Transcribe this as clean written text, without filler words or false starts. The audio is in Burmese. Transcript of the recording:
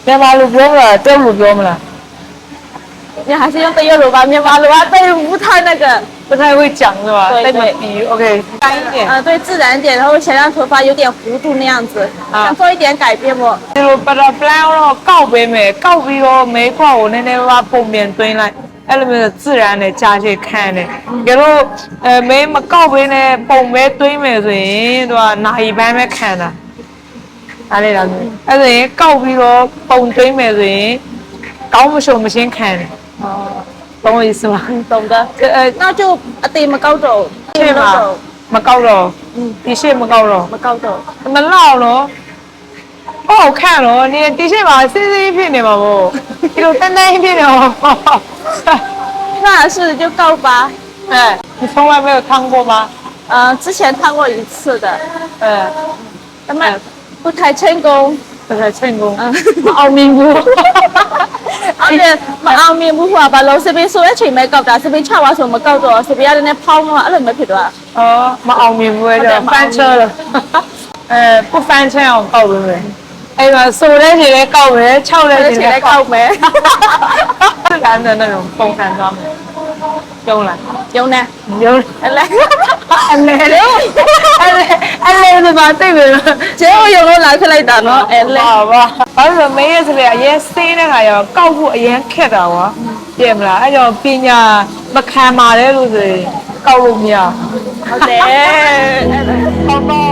မြန်မာလိုပြောမလားတရုတ်လိုပြောမလား你还是用的粤语吧，面包的话对不太那个。不太会讲是吧？对对比 OK 干一点。对，自然一点，然后想让头发有点弧度那样子，想做一点改变不？ဒီလို butterfly တော့ကောက်ပေးမယ်ကောက်ပြီးတော့မဲခွက်ကိုနည်းနည်းပါပုံမြန်သွင်းလိုက်အဲ့လိုမျိုး自然နဲ့ကြာချေခံတယ်ကြလို့မဲမကောက်ပေးနဲ့ပုံမဲသွင်းမယ်ဆိုရင်သူကနိုင်ပန်းပဲခံတာအားလေတော့အဲ့ဒါရင်ကောက်ပြီးတော့ပုံသွင်းမယ်ဆိုရင်ကောင်းမရှုံမရှင်းခံတယ်懂我意思吗？懂的。那就得么高走，是吗？မကောက်တော့ဒီရှေ့မကောက်တော့么高走。မလောက်တော့ဟုတ်ခန့်တော့ဒီဒီရှေ့မှာစစ်စစ်ဖြစ်နေမှာပေါ့ဒီလိုတန်းတန်းဖြစ်နေမှာ那是就高吧。哎你从来没有烫过吗之前烫过一次的，那么不太成功。不太成功အောင်မြင်ဘူး而且မအောင်မြင်ဘူးဟိုကဘာလို့စပင်းဆိုတဲ့အချိန်မဲ့ကောက်တာစပင်း6ပါဆိုမကောက်တော့စပင်းရတဲ့နဲ့ဖောင်းတော့အဲ့လိုမျိုးဖြစ်သွား哦မအောင်မြင်ဘူးအဲ့တော့翻车了不翻车အောင်ကောက်လို့ပဲအဲ့မှာဆိုတဲ့ချိန်လဲကောက်မယ်6တဲ့ချိန်လဲကောက်မယ်是咱的那种风扇装的用了用呢用အဲ့လေအဲ့လေဒီမှာသိပြီကျဲရုံလို့လာခလိုက်တာနော်အဲ့လေဟုတ်ပါဘာလို့မေးရစလေအရင်စေးတဲ့ခါရောကောက်ဖို့အရင်ခက်တာကွာပြည့်မလားအဲ့ကြောင့်ပညာမခံပါလေလို့ဆိုရင်ကောက်လို့မရဟုတ်တယ်ဟုတ်ပါ